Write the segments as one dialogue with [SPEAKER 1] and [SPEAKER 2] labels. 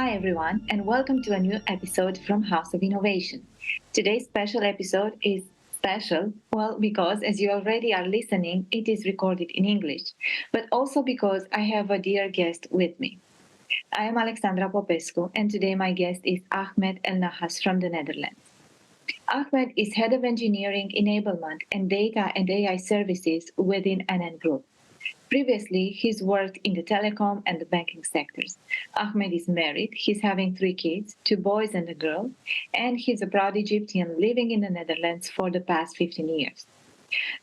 [SPEAKER 1] Hi, everyone, and welcome to a new episode from House of Innovation. Today's special episode is special, well, because as you already are listening, it is recorded in English, but also because I have a dear guest with me. I am Alexandra Popescu, and today my guest is Ahmed Elnahas from the Netherlands. Ahmed is Head of Engineering, Enablement, and Data and AI Services within NN Group. Previously, he's worked in the telecom and the banking sectors. Ahmed is married, he's having 3 kids, 2 boys and a girl, and he's a proud Egyptian living in the Netherlands for the past 15 years.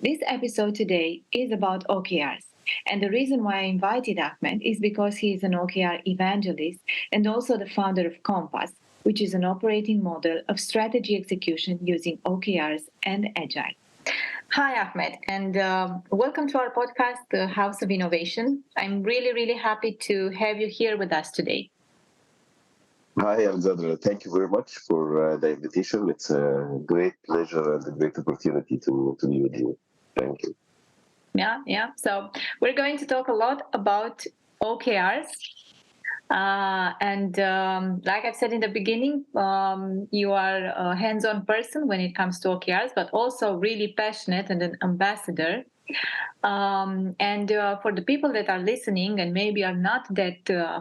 [SPEAKER 1] This episode today is about OKRs. And the reason why I invited Ahmed is because he is an OKR evangelist and also the founder of Compass, which is an operating model of strategy execution using OKRs and Agile. Hi, Ahmed, and welcome to our podcast, The House of Innovation. I'm really, really happy to have you here with us today.
[SPEAKER 2] Hi, Alexandra. Thank you very much for the invitation. It's a great pleasure and a great opportunity to be with you. Thank you.
[SPEAKER 1] Yeah. So we're going to talk a lot about OKRs. Like I've said in the beginning, you are a hands-on person when it comes to OKRs, but also really passionate and an ambassador. For the people that are listening and maybe are not that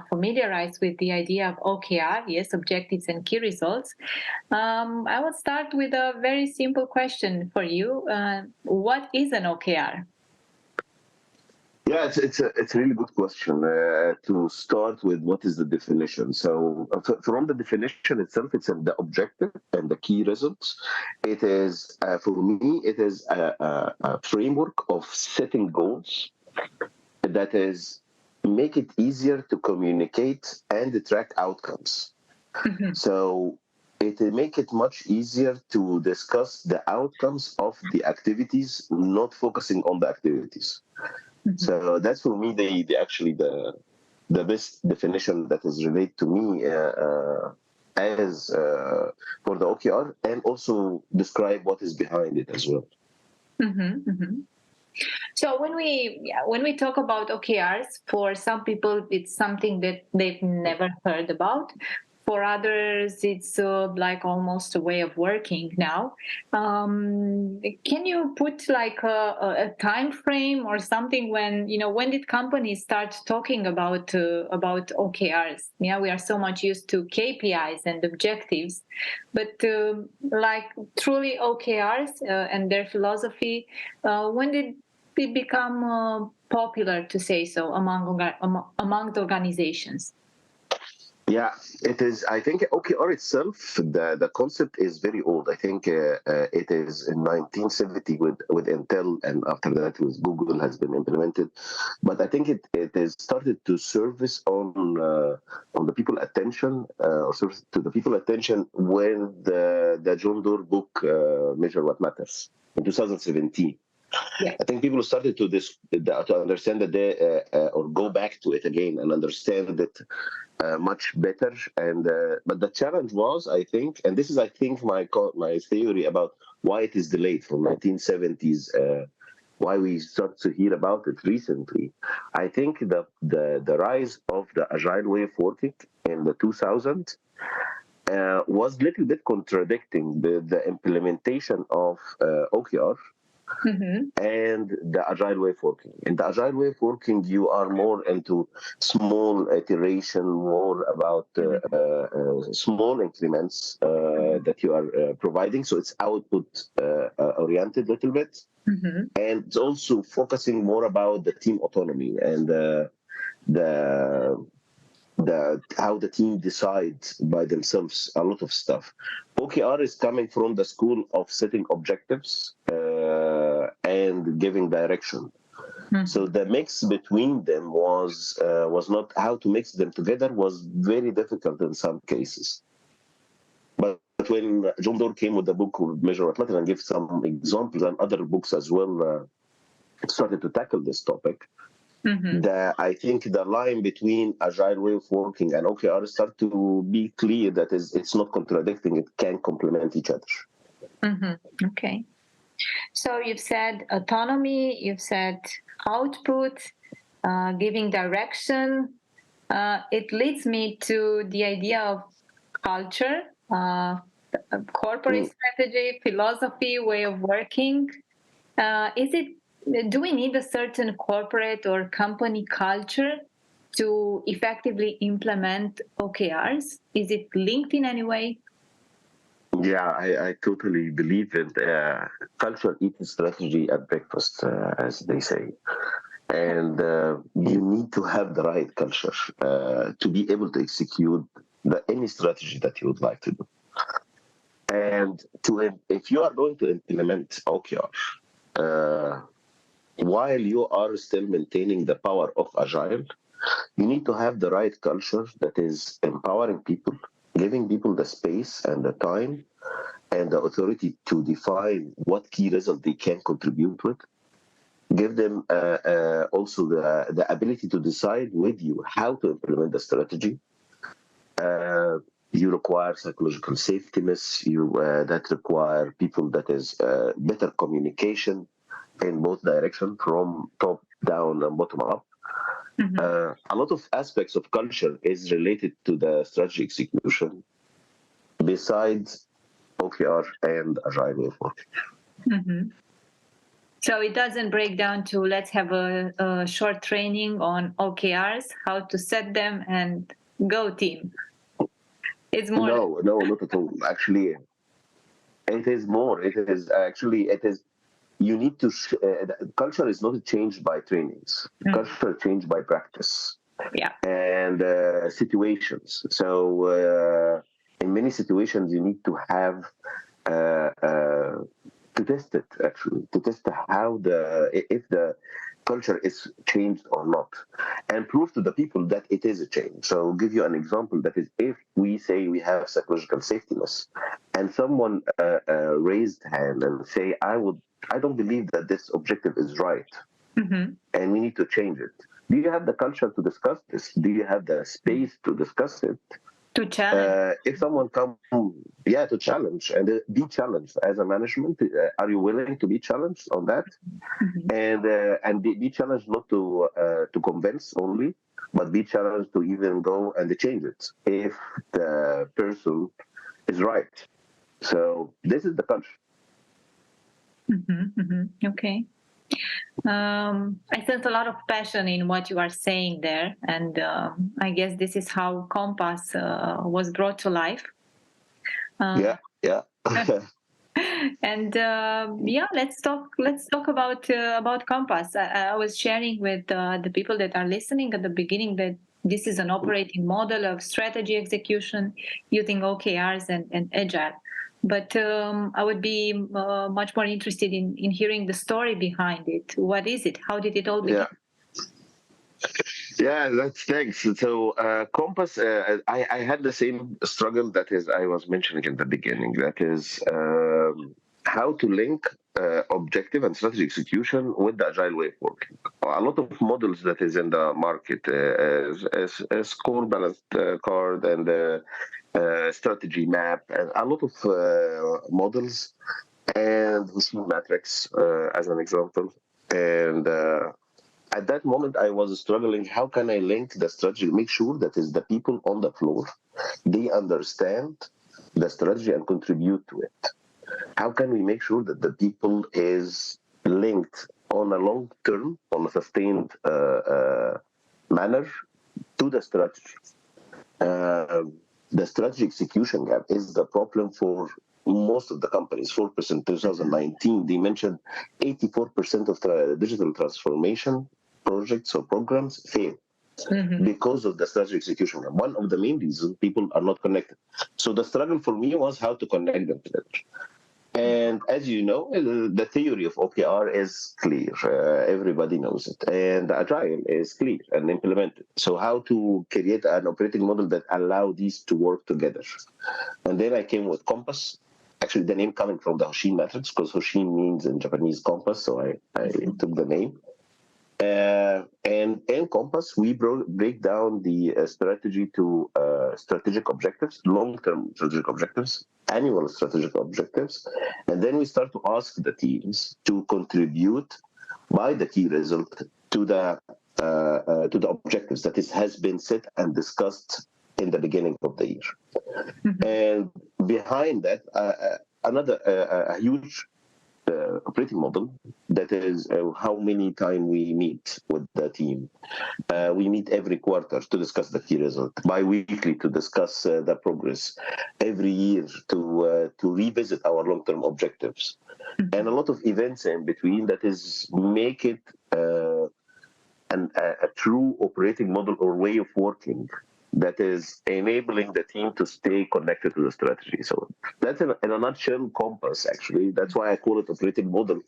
[SPEAKER 1] familiarized with the idea of OKR, yes, objectives and key results, I will start with a very simple question for you. What is an OKR?
[SPEAKER 2] Yeah, it's a really good question. To start with, what is the definition? So, from the definition itself, it's the objective and the key results. It is, for me, it is a framework of setting goals that is make it easier to communicate and track outcomes. So it make it much easier to discuss the outcomes of the activities, not focusing on the activities. So that's for me the best definition that is related to me as for the OKR, and also describe what is behind it as well.
[SPEAKER 1] So when we talk about OKRs, for some people it's something that they've never heard about. For others, it's like almost a way of working now. Can you put like a time frame or something when did companies start talking about OKRs? Yeah, we are so much used to KPIs and objectives, but like truly OKRs and their philosophy, when did it become popular, to say so, among the organizations?
[SPEAKER 2] Yeah, it is. I think OKR itself, the concept is very old. I think it is in 1970 with Intel, and after that with Google has been implemented. But I think it is started to service on the people attention or service to the people attention when the John Doerr book Measure What Matters in 2017.
[SPEAKER 1] Yeah.
[SPEAKER 2] I think people started to understand that they or go back to it again and understand it much better. And but the challenge was, I think, and this is, I think, my theory about why it is delayed from 1970s. Why we start to hear about it recently. I think the rise of the agile way of working in the 2000s was a little bit contradicting the implementation of OKR. And the agile way of working. In the agile way of working, you are more into small iteration, more about small increments that you are providing. So it's output oriented a little bit. And it's also focusing more about the team autonomy and how the team decides by themselves a lot of stuff. OKR is coming from the school of setting objectives and giving direction. So the mix between them was not how to mix them together was very difficult in some cases. But when John Doerr came with the book Measure What Matters and gave some examples, and other books as well started to tackle this topic. I think the line between agile way of working and OKR start to be clear that it's not contradicting, it can complement each other.
[SPEAKER 1] Okay. So you've said autonomy, you've said output, giving direction. It leads me to the idea of culture, corporate
[SPEAKER 2] Mm.
[SPEAKER 1] strategy, philosophy, way of working. Is it? Do we need a certain corporate or company culture to effectively implement OKRs? Is it linked in any way?
[SPEAKER 2] Yeah, I totally believe in culture eats strategy at breakfast, as they say. And you need to have the right culture to be able to execute any strategy that you would like to do. And if you are going to implement OKR, uh, while you are still maintaining the power of Agile, you need to have the right culture that is empowering people, giving people the space and the time and the authority to define what key result they can contribute with. Give them also the ability to decide with you how to implement the strategy. Uh, you require psychological safetyness. You that require people that is better communication in both direction, from top down and bottom up.
[SPEAKER 1] Mhm.
[SPEAKER 2] A lot of aspects of culture is related to the strategy execution, besides OKR and Agile way of working.
[SPEAKER 1] Mhm. So it doesn't break down to let's have a short training on OKRs, how to set them, and go team. It's more.
[SPEAKER 2] No, no, not at all. Actually, it is more. It is actually, it is, you need to, culture is not changed by trainings.
[SPEAKER 1] Mm,
[SPEAKER 2] Culture is changed by practice
[SPEAKER 1] yeah.
[SPEAKER 2] and situations. So, in many situations, you need to have uh, uh, to test it, actually, to test how if the culture is changed or not, and prove to the people that it is a change. So I'll give you an example. That is, if we say we have psychological safetyness and someone raised hand and say, I don't believe that this objective is right
[SPEAKER 1] Hmm.
[SPEAKER 2] and we need to change it. Do you have the culture to discuss this? Do you have the space to discuss it?
[SPEAKER 1] To challenge.
[SPEAKER 2] If someone come, yeah, to challenge and be challenged as a management, are you willing to be challenged on that?
[SPEAKER 1] Mhm.
[SPEAKER 2] And be challenged not to convince only, but be challenged to even go and change it if the person is right. So this is the culture.
[SPEAKER 1] Mhm, mhm. Okay. I sense a lot of passion in what you are saying there, and I guess this is how Compass was brought to life.
[SPEAKER 2] Yeah,
[SPEAKER 1] Uh,
[SPEAKER 2] yeah.
[SPEAKER 1] and yeah, let's talk about Compass. I was sharing with the people that are listening at the beginning that this is an operating model of strategy execution using OKRs and Agile. But I would be much more interested in hearing the story behind it. What is it? How did it all begin?
[SPEAKER 2] Yeah. Yeah, that's thanks. So, Compass, I had the same struggle that is I was mentioning in the beginning. That is how to link objective and strategy execution with the agile way of working. A lot of models that is in the market, as core balanced card and strategy map, and a lot of models and machine matrix as an example. And at that moment, I was struggling. How can I link the strategy, make sure that is the people on the floor, they understand the strategy and contribute to it? How can we make sure that the people is linked on a long term, on a sustained manner to the strategy? Uh, the strategy execution gap is the problem for most of the companies. 4% 2019, they mentioned 84% of the digital transformation projects or programs fail
[SPEAKER 1] Mhm.
[SPEAKER 2] because of the strategy execution gap. One of the main reasons people are not connected. So the struggle for me was how to connect them together. And as you know, the theory of OKR is clear. Everybody knows it. And Agile is clear and implemented. So how to create an operating model that allow these to work together. And then I came with Compass. Actually, the name coming from the Hoshin matrix, because Hoshin means in Japanese compass. So I took the name. And in Compass, we break down the strategy to strategic objectives, long-term strategic objectives, annual strategic objectives, and then we start to ask the teams to contribute by the key result to the to the objectives that has been set and discussed in the beginning of the year. And behind that, another a huge operating model that is how many times we meet with the team. We meet every quarter to discuss the key result, bi-weekly to discuss the progress, every year to revisit our long-term objectives, and a lot of events in between that is make it a true operating model or way of working that is enabling the team to stay connected to the strategy. So that's in a nutshell compass, actually. That's why I call it operating model,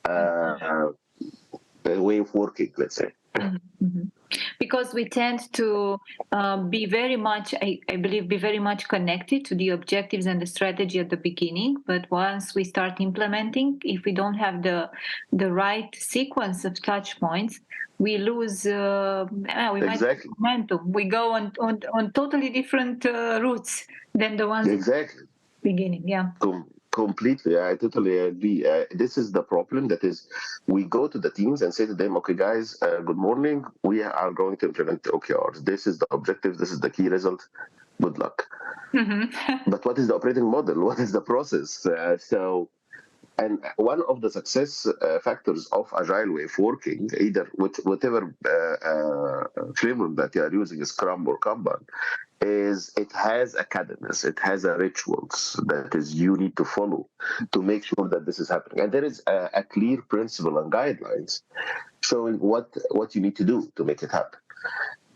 [SPEAKER 2] a way of working, let's say.
[SPEAKER 1] Mm-hmm. Because we tend to be very much, I believe, be very much connected to the objectives and the strategy at the beginning. But once we start implementing, if we don't have the right sequence of touch points, we lose. We might lose momentum. We go on totally different routes than the ones
[SPEAKER 2] exactly
[SPEAKER 1] beginning. Yeah.
[SPEAKER 2] Completely, I totally agree. This is the problem. That is, we go to the teams and say to them, "Okay, guys, good morning. We are going to implement OKRs. This is the objective. This is the key result. Good luck." But what is the operating model? What is the process? And one of the success factors of agile way of working, either with whatever framework that you are using, Scrum or Kanban, is it has a cadence, it has a rituals that is you need to follow to make sure that this is happening. And there is a clear principle and guidelines showing what you need to do to make it happen.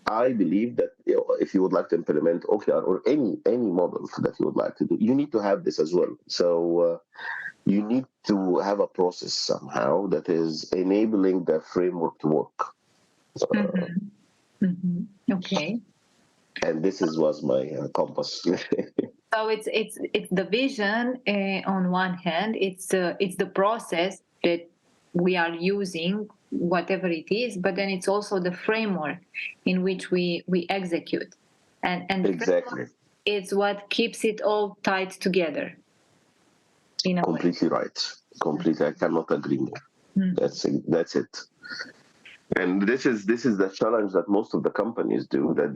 [SPEAKER 2] I believe that if you would like to implement OKR or any model that you would like to do, you need to have this as well. So you need to have a process somehow that is enabling the framework to work.
[SPEAKER 1] Okay.
[SPEAKER 2] And this was my compass.
[SPEAKER 1] So it's the vision on one hand. It's the process that we are using, whatever it is, but then it's also the framework in which we execute, and
[SPEAKER 2] exactly,
[SPEAKER 1] it's what keeps it all tied together.
[SPEAKER 2] Completely right. Completely, I cannot agree more. That's it. And this is the challenge that most of the companies do, that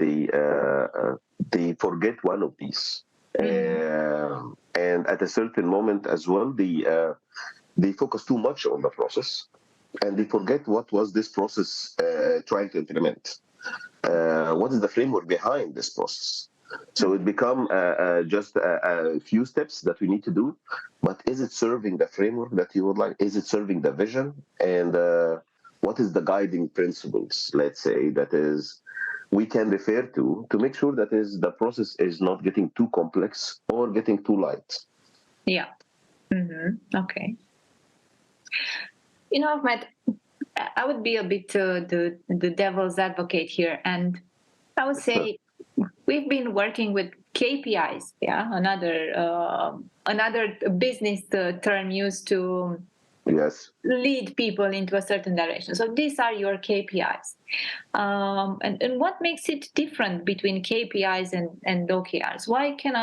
[SPEAKER 2] they forget one of these, and at a certain moment as well, they focus too much on the process, and they forget what was this process trying to implement. What is the framework behind this process? So it become just a few steps that we need to do, but is it serving the framework that you would like? Is it serving the vision? And what is the guiding principles, let's say, that is we can refer to make sure that is the process is not getting too complex or getting too light.
[SPEAKER 1] Yeah. Okay. Ahmed, I would be a bit the devil's advocate here, and I would say we've been working with KPIs. Yeah, another business term used to lead people into a certain direction. So these are your KPIs. And what makes it different between KPIs and OKRs? Why can't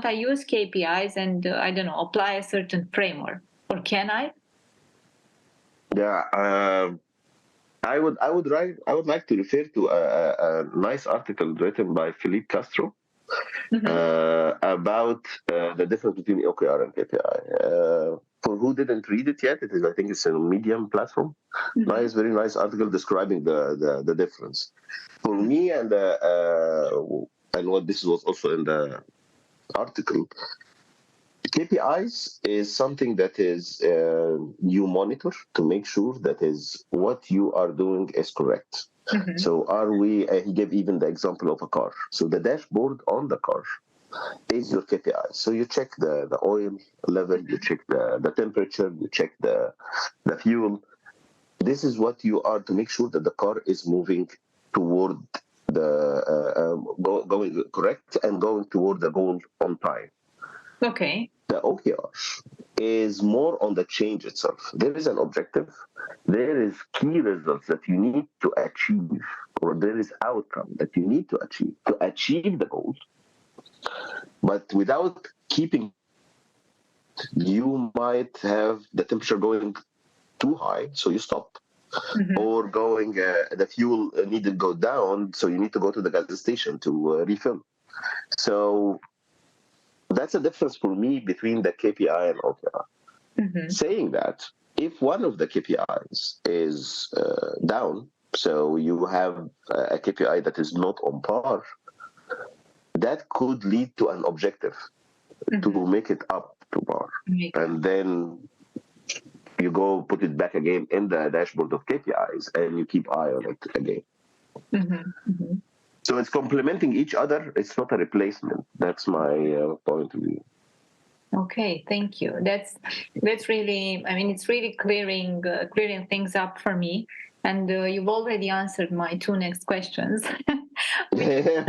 [SPEAKER 1] I use KPIs and I don't know, apply a certain framework, or can I?
[SPEAKER 2] Yeah, I would like to refer to a nice article written by Philippe Castro about the difference between OKR and KPI. For who didn't read it yet, I think it's a Medium platform. Very nice article describing the difference. For me, and what this was also in the article, KPIs is something that is you monitor to make sure that is what you are doing is correct. So are we? He gave even the example of a car. So the dashboard on the car is your KPI. So you check the oil level, you check the temperature, you check the fuel. This is what you are to make sure that the car is moving toward going correct and going toward the goal on time.
[SPEAKER 1] Okay.
[SPEAKER 2] The OKR is more on the change itself. There is an objective, there is key results that you need to achieve, or there is outcome that you need to achieve the goal. But without keeping, you might have the temperature going too high, so you stop. or going, the fuel need to go down, so you need to go to the gas station to refill. So that's a difference for me between the KPI and OKR. Saying that, if one of the KPIs is down, so you have a KPI that is not on par, that could lead to an objective to make it up to par. And then you go put it back again in the dashboard of KPIs and you keep eye on it again. So it's complementing each other. It's not a replacement. That's my point of view.
[SPEAKER 1] Okay, thank you. That's really, I mean, it's really clearing things up for me. And you've already answered my two next questions. If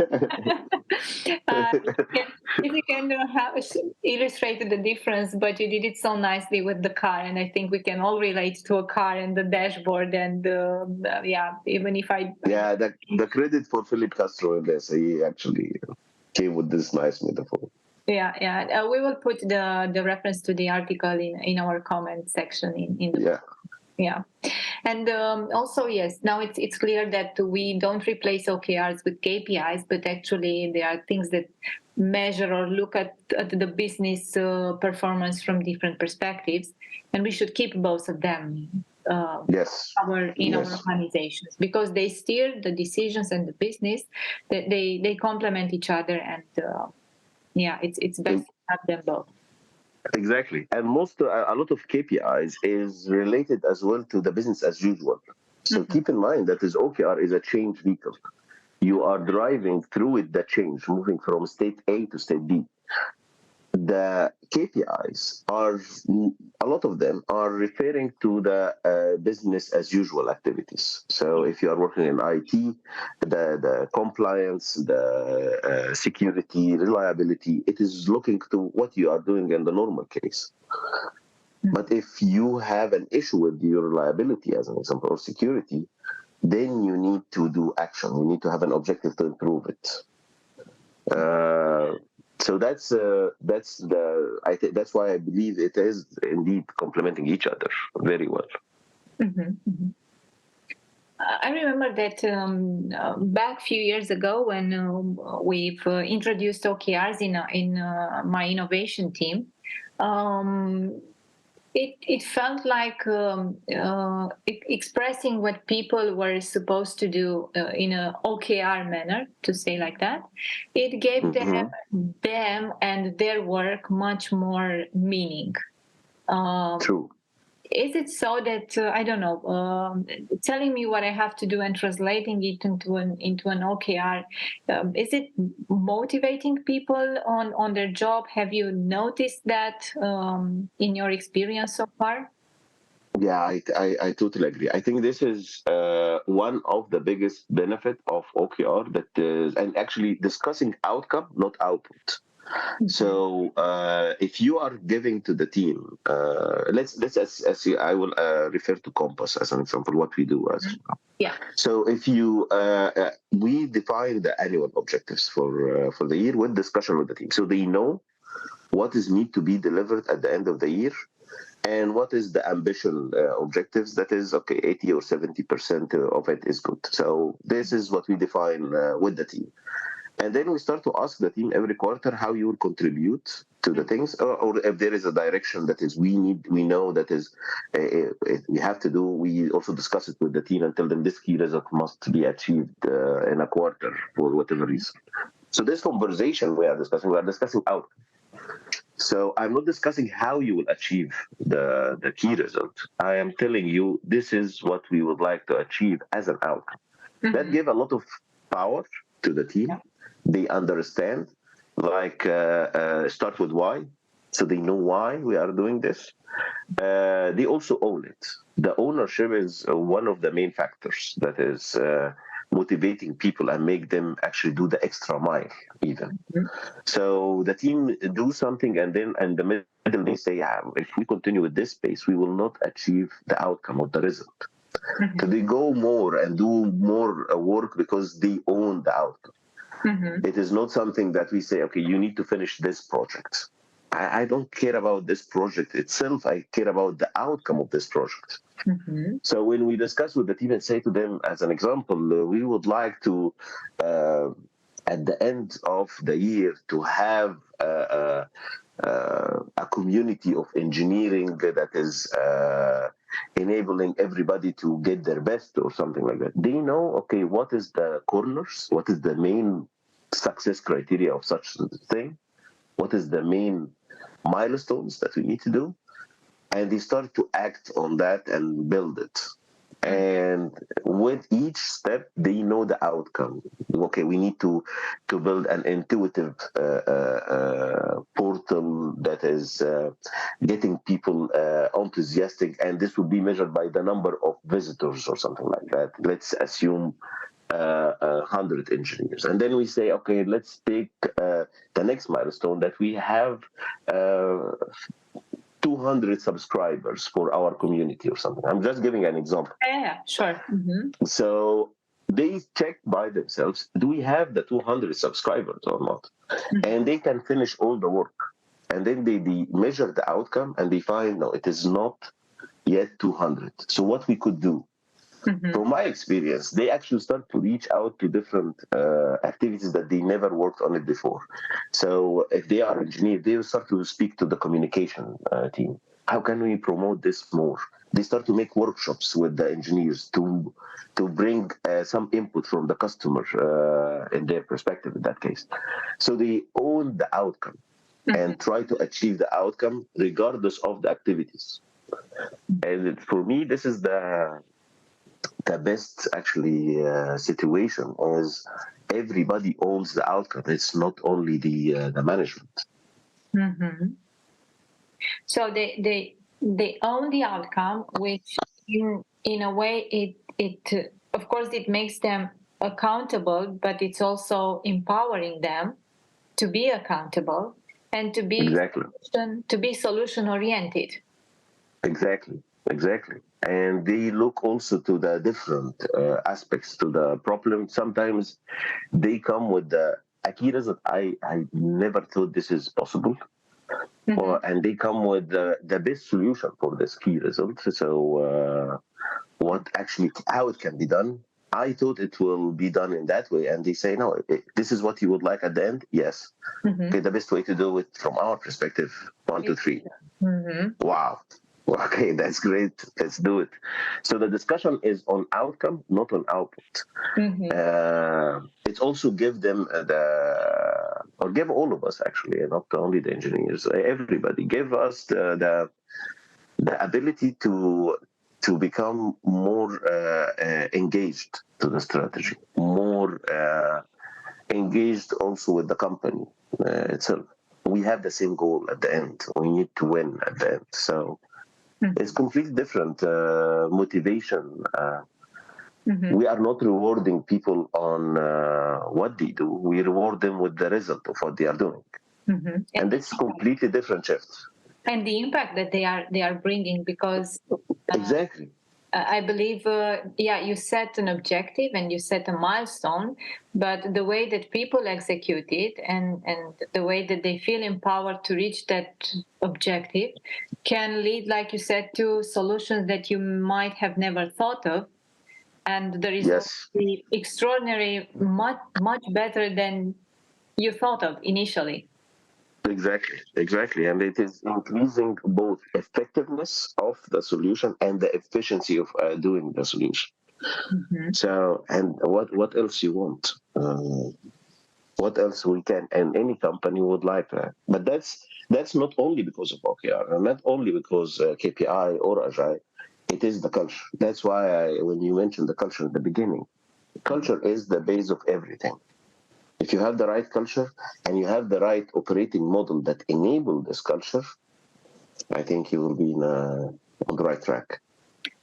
[SPEAKER 1] you can have illustrated the difference, but you did it so nicely with the car, and I think we can all relate to a car and the dashboard, and even if
[SPEAKER 2] the credit for Philip Castro in this, he actually came with this nice metaphor.
[SPEAKER 1] We will put the reference to the article in our comment section in the and also, yes, now it's clear that we don't replace OKRs with KPIs, but actually there are things that measure or look at the business performance from different perspectives, and we should keep both of them our organizations, because they steer the decisions and the business, that they complement each other, and it's best to have them both.
[SPEAKER 2] Exactly. And a lot of KPIs is related as well to the business as usual. So keep in mind that this OKR is a change vehicle. You are driving through it the change, moving from state A to state B. The KPIs a lot of them are referring to the business as usual activities. So if you are working in IT, the compliance, the security, reliability, it is looking to what you are doing in the normal case. But if you have an issue with your reliability, as an example, or security, then you need to do action. You need to have an objective to improve it. So that's why I believe it is indeed complementing each other very well.
[SPEAKER 1] I remember that back a few years ago when we've introduced OKRs in my innovation team. It felt like expressing what people were supposed to do in an OKR manner, to say like that. It gave them and their work much more meaning.
[SPEAKER 2] True.
[SPEAKER 1] Is it so that telling me what I have to do and translating it into an OKR, is it motivating people on their job? Have you noticed that in your experience so far?
[SPEAKER 2] Yeah, I totally agree. I think this is one of the biggest benefit of OKR, that is, and actually discussing outcome, not output. So if you are giving to the team, I will refer to Compass as an example, what we do as well.
[SPEAKER 1] Yeah.
[SPEAKER 2] So if you we define the annual objectives for the year with discussion with the team, so they know what is need to be delivered at the end of the year, and what is the ambition objectives. That is 80 or 70% of it is good. So this is what we define with the team. And then we start to ask the team every quarter how you will contribute to the things, or if there is a direction that is we know that is we have to do. We also discuss it with the team and tell them this key result must be achieved in a quarter for whatever reason. So this conversation we are discussing outcome. So I'm not discussing how you will achieve the key result. I am telling you this is what we would like to achieve as an outcome. That gives a lot of power to the team. They understand, start with why, so they know why we are doing this. They also own it. The ownership is one of the main factors that is motivating people and make them actually do the extra mile even. So the team do something, and then in the middle they say, if we continue with this pace, we will not achieve the outcome of the result. So they go more and do more work because they own the outcome. It is not something that we say, okay, you need to finish this project. I don't care about this project itself. I care about the outcome of this project.
[SPEAKER 1] Mm-hmm.
[SPEAKER 2] So when we discuss with the team and say to them, as an example, we would like to, uh, at the end of the year, to have a community of engineering that is enabling everybody to get their best or something like that. They know, okay, what is the corners? What is the main success criteria of such a thing? What is the main milestones that we need to do? And they start to act on that and build it. And with each step, they know the outcome. Okay, we need to build an intuitive portal that is getting people enthusiastic, and this will be measured by the number of visitors or something like that. Let's assume 100 engineers, and then we say, okay, let's take the next milestone that we have. 200 subscribers for our community or something. I'm just giving an example.
[SPEAKER 1] Yeah, sure. Mm-hmm.
[SPEAKER 2] So they check by themselves, do we have the 200 subscribers or not?
[SPEAKER 1] Mm-hmm.
[SPEAKER 2] And they can finish all the work. And then they measure the outcome and they find, no, it is not yet 200. So what we could do?
[SPEAKER 1] Mm-hmm.
[SPEAKER 2] From my experience, they actually start to reach out to different activities that they never worked on it before. So if they are engineers, they will start to speak to the communication team. How can we promote this more? They start to make workshops with the engineers to bring some input from the customer in their perspective in that case. So they own the outcome and try to achieve the outcome regardless of the activities. And for me, this is the best actually situation is everybody owns the outcome. It's not only the management.
[SPEAKER 1] Mm-hmm. So they own the outcome, which in a way it of course it makes them accountable, but it's also empowering them to be accountable and
[SPEAKER 2] Exactly.
[SPEAKER 1] to be solution oriented.
[SPEAKER 2] Exactly. And they look also to the different aspects to the problem. Sometimes they come with the akiras that I never thought this is possible. And they come with the best solution for this key result. So what actually, how it can be done. I thought it will be done in that way. And they say, no, this is what you would like at the end. Yes. Okay, the best way to do it from our perspective, 1, 2, 3. Wow. Okay, that's great. Let's do it. So the discussion is on outcome, not on output. It also give them or give all of us actually, not only the engineers, everybody, give us the ability to become more engaged to the strategy, more engaged also with the company itself. We have the same goal at the end. We need to win at the end. So it's completely different motivation. We are not rewarding people on what they do. We reward them with the result of what they are doing. And it's completely different shift.
[SPEAKER 1] And the impact that they are bringing, because
[SPEAKER 2] Exactly.
[SPEAKER 1] I believe, you set an objective and you set a milestone, but the way that people execute it and the way that they feel empowered to reach that objective can lead, like you said, to solutions that you might have never thought of. And the result will be extraordinary, much better than you thought of initially.
[SPEAKER 2] Exactly. And it is increasing both effectiveness of the solution and the efficiency of doing the solution. So, and what else you want? What else we can, and any company would like that. But that's not only because of OKR, and not only because KPI or Agile. It is the culture. That's why when you mentioned the culture at the beginning, culture is the base of everything. If you have the right culture and you have the right operating model that enable this culture, I think you will be on the right track.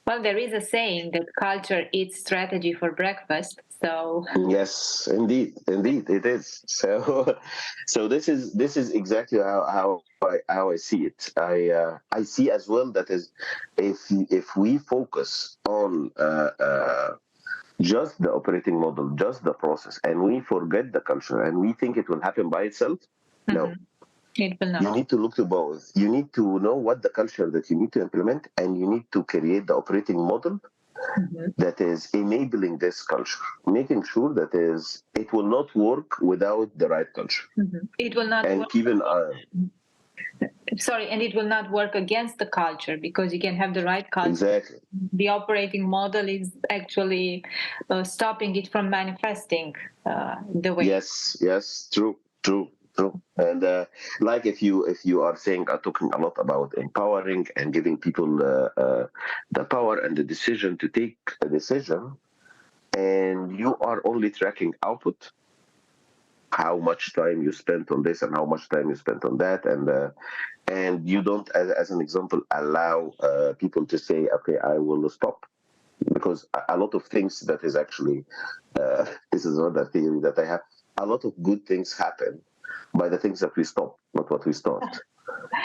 [SPEAKER 1] Well, there is a saying that culture eats strategy for breakfast. So
[SPEAKER 2] yes, indeed, it is. So this is exactly how I see it. I see as well that is if we focus on just the operating model, just the process, and we forget the culture, and we think it will happen by itself. No,
[SPEAKER 1] It will
[SPEAKER 2] You
[SPEAKER 1] not.
[SPEAKER 2] need to look to both. You need to know what the culture that you need to implement, and you need to create the operating model
[SPEAKER 1] Mhm.
[SPEAKER 2] that is enabling this culture, making sure that is it will not work without the right culture.
[SPEAKER 1] It will not
[SPEAKER 2] And
[SPEAKER 1] work.
[SPEAKER 2] keep an eye.
[SPEAKER 1] Sorry, and it will not work against the culture, because you can have the right culture.
[SPEAKER 2] Exactly.
[SPEAKER 1] The operating model is actually stopping it from manifesting the way.
[SPEAKER 2] Yes, true. And like if you are saying talking a lot about empowering and giving people the power and the decision to take a decision, and you are only tracking output, how much time you spent on this and how much time you spent on that, and you don't, as an example, allow people to say, okay, I will stop, because a lot of things that is actually this is another theory that I have. A lot of good things happen by the things that we stop, not what we start.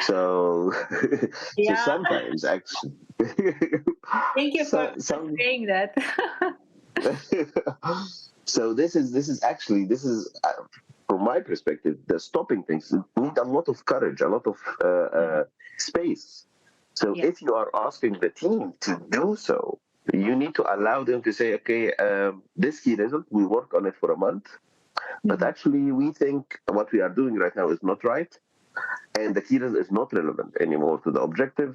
[SPEAKER 2] So, so
[SPEAKER 1] Yeah,
[SPEAKER 2] sometimes actually,
[SPEAKER 1] thank you for
[SPEAKER 2] some
[SPEAKER 1] saying that.
[SPEAKER 2] so this is from my perspective, the stopping things need a lot of courage, a lot of space. So
[SPEAKER 1] Yeah.
[SPEAKER 2] if you are asking the team to do so, you need to allow them to say, okay, this key result, we work on it for a month, but
[SPEAKER 1] Mhm.
[SPEAKER 2] actually we think what we are doing right now is not right, and the key result is not relevant anymore to the objective.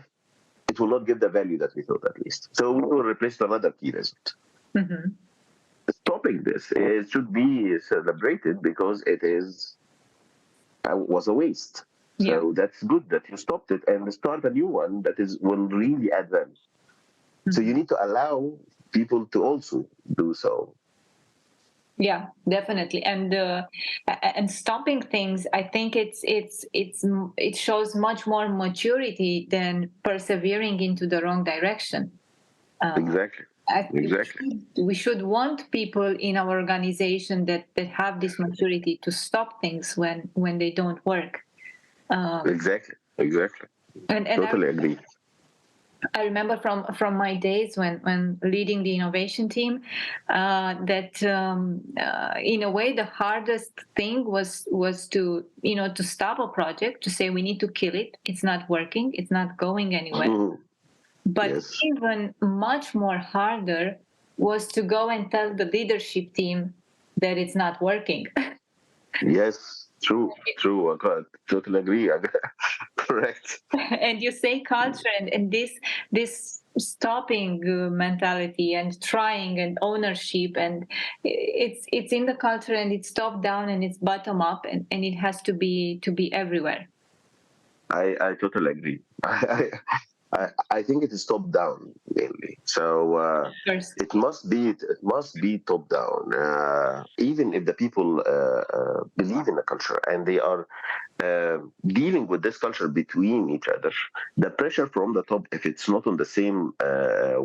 [SPEAKER 2] It will not give the value that we thought, at least. So we will replace it with another key result.
[SPEAKER 1] Mhm.
[SPEAKER 2] Stopping this, it should be celebrated because it is was a waste.
[SPEAKER 1] Yeah.
[SPEAKER 2] So that's good that you stopped it and start a new one that is will really add value. So you
[SPEAKER 1] Mhm.
[SPEAKER 2] need to allow people to also do so.
[SPEAKER 1] Yeah, definitely. And stopping things, I think it shows much more maturity than persevering into the wrong direction. Uh,
[SPEAKER 2] Exactly. Exactly.
[SPEAKER 1] we should want people in our organization that have this maturity to stop things when they don't work. Um,
[SPEAKER 2] Exactly.
[SPEAKER 1] and
[SPEAKER 2] Totally agree.
[SPEAKER 1] I remember from my days when leading the innovation team, that in a way the hardest thing was to to stop a project, to say we need to kill it. It's not working. It's not going anywhere. But
[SPEAKER 2] Yes.
[SPEAKER 1] even much more harder was to go and tell the leadership team that it's not working.
[SPEAKER 2] Yes. True. Totally agree. Correct.
[SPEAKER 1] And you say culture and this stopping mentality and trying and ownership, and it's in the culture, and it's top down and it's bottom up, and it has to be everywhere
[SPEAKER 2] I totally agree. I think it is top down mainly. So
[SPEAKER 1] first.
[SPEAKER 2] it must be top down. Even if the people believe in the culture and they are dealing with this culture between each other, the pressure from the top, if it's not on the same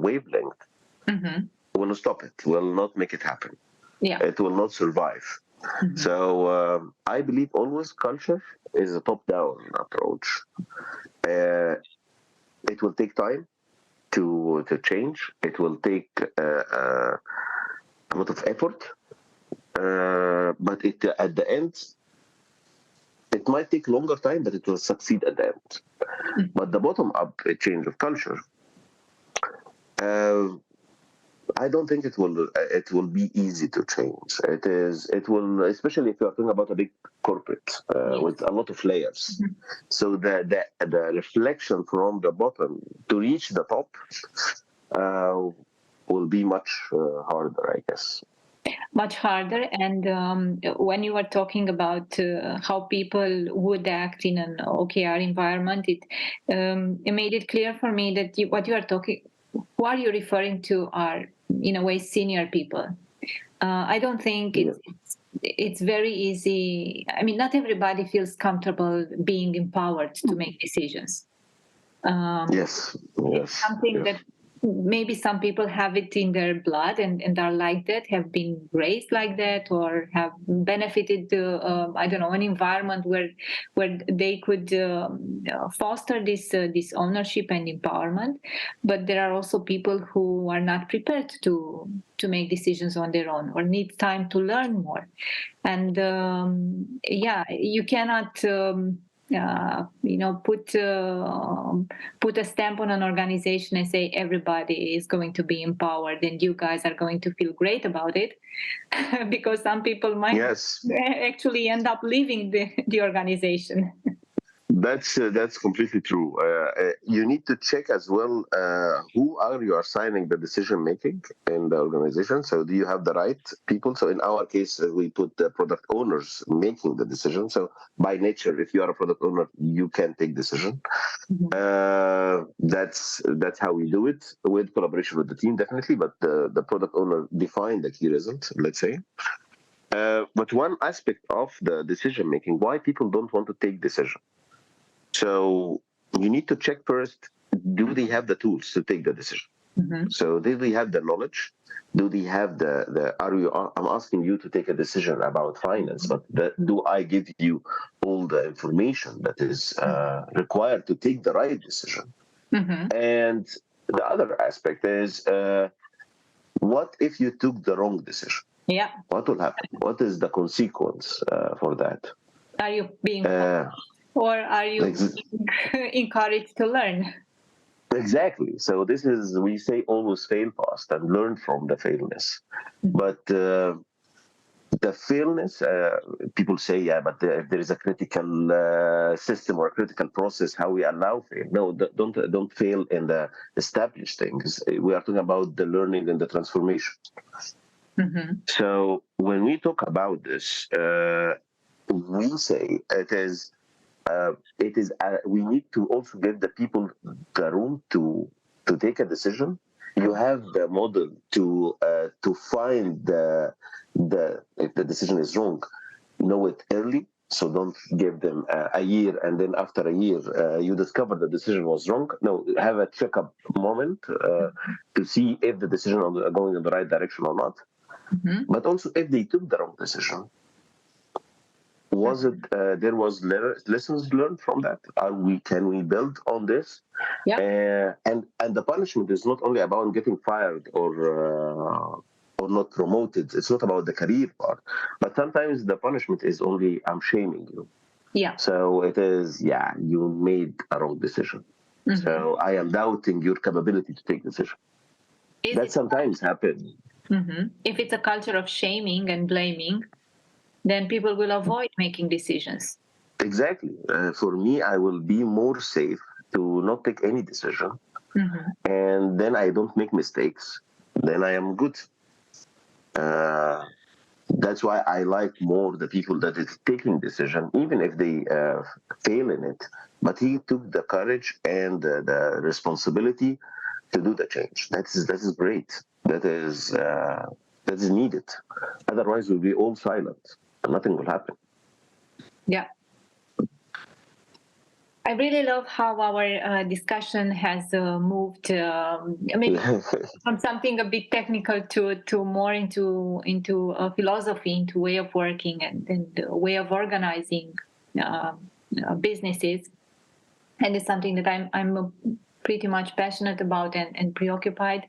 [SPEAKER 2] wavelength,
[SPEAKER 1] Hmm.
[SPEAKER 2] will stop it. Will not make it happen.
[SPEAKER 1] Yeah.
[SPEAKER 2] It will not survive.
[SPEAKER 1] Hmm.
[SPEAKER 2] So I believe always culture is a top down approach. Uh, it will take time to change. It will take a lot of effort, but it at the end it might take longer time, but it will succeed at the end. But the bottom up change of culture, uh, I don't think it will be easy to change. It will, especially if you are talking about a big corporate
[SPEAKER 1] Yes.
[SPEAKER 2] with a lot of layers. So the reflection from the bottom to reach the top uh, will be much harder, I guess.
[SPEAKER 1] Much harder. And when you were talking about how people would act in an OKR environment, it made it clear for me that what you are talking, who are you referring to, are in a way senior people. I don't think
[SPEAKER 2] Yeah.
[SPEAKER 1] it's very easy. I mean, not everybody feels comfortable being empowered to make decisions. Um,
[SPEAKER 2] Yes.
[SPEAKER 1] it's
[SPEAKER 2] Yes.
[SPEAKER 1] something
[SPEAKER 2] Yes.
[SPEAKER 1] that maybe some people have it in their blood, and are like that, have been raised like that, or have benefited I don't know, an environment where they could foster this ownership and empowerment. But there are also people who are not prepared to make decisions on their own, or need time to learn more. And yeah, you cannot put a stamp on an organization and say everybody is going to be empowered and you guys are going to feel great about it, because some people might
[SPEAKER 2] Yes.
[SPEAKER 1] actually end up leaving the organization.
[SPEAKER 2] That's completely true. You need to check as well who are you assigning the decision making in the organization. So do you have the right people? So in our case, we put the product owners making the decision. So by nature, if you are a product owner, you can take decision. That's how we do it, with collaboration with the team, definitely. But the product owner define the key result, let's say. But one aspect of the decision making, why people don't want to take decision. So you need to check first, do they have the tools to take the decision? So do they have the knowledge? Do they have I'm asking you to take a decision about finance, but do I give you all the information that is required to take the right decision? And the other aspect is, what if you took the wrong decision?
[SPEAKER 1] Yeah.
[SPEAKER 2] What will happen? What is the consequence for that?
[SPEAKER 1] Are you being or are you encouraged to learn?
[SPEAKER 2] Exactly. So this is, we say, always fail fast and learn from the failness. But the failness, people say, yeah, but there is a critical system or a critical process how we allow fail. No, don't fail in the established things. We are talking about the learning and the transformation. So when we talk about this, we say it is we need to also give the people the room to take a decision. You have the model to find if the decision is wrong, know it early. So don't give them a year and then after a year you discover the decision was wrong. No, have a checkup moment to see if the decision is going in the right direction or not. But also if they took the wrong decision, was it there was lessons learned from that? Can we build on this? And the punishment is not only about getting fired or not promoted. It's not about the career part, but sometimes the punishment is only, I'm shaming you. So it is, you made a wrong decision. So I am doubting your capability to take decision. That sometimes happens.
[SPEAKER 1] If it's a culture of shaming and blaming, then people will avoid making decisions.
[SPEAKER 2] Exactly. For me, I will be more safe to not take any decision. And then I don't make mistakes. Then I am good. That's why I like more the people that is taking decision, even if they fail in it. But he took the courage and the responsibility to do the change. That is great. That is needed. Otherwise, we'll be all silent. Nothing will happen.
[SPEAKER 1] Yeah. I really love how our discussion has moved maybe from something a bit technical to more into philosophy, into way of working and way of organizing businesses. And it's something that I'm pretty much passionate about and preoccupied.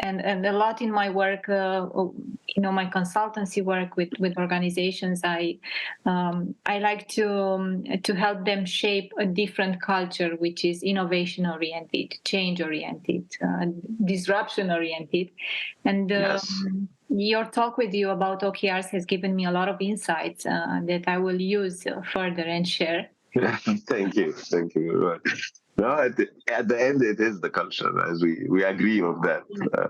[SPEAKER 1] And a lot in my work, my consultancy work with organizations, I like to help them shape a different culture, which is innovation oriented, change oriented, disruption oriented. And your talk with you about OKRs has given me a lot of insights that I will use further and share.
[SPEAKER 2] Thank you very much. No, at the end, it is the culture, as we agree on that.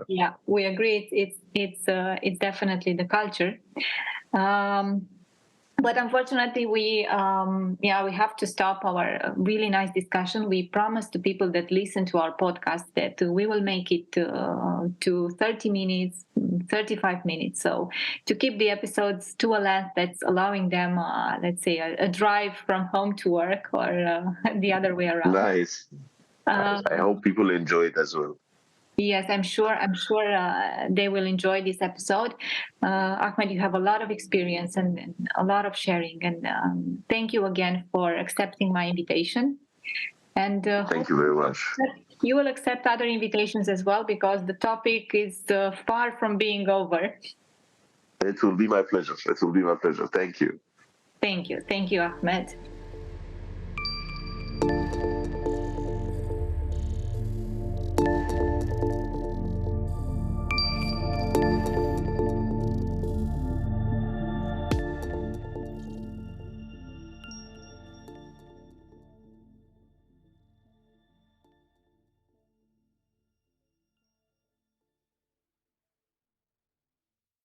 [SPEAKER 1] Yeah, we agree. It's definitely the culture. But unfortunately, we have to stop our really nice discussion. We promised to people that listen to our podcast that we will make it to 30 minutes, 35 minutes. So to keep the episodes to a length that's allowing them, let's say, a drive from home to work or the other way around.
[SPEAKER 2] Nice. I hope people enjoy it as well.
[SPEAKER 1] Yes, I'm sure they will enjoy this episode. Ahmed, you have a lot of experience and a lot of sharing. And thank you again for accepting my invitation. And
[SPEAKER 2] thank you very much.
[SPEAKER 1] You will accept other invitations as well, because the topic is far from being over.
[SPEAKER 2] It will be my pleasure. Thank you.
[SPEAKER 1] Thank you, Ahmed.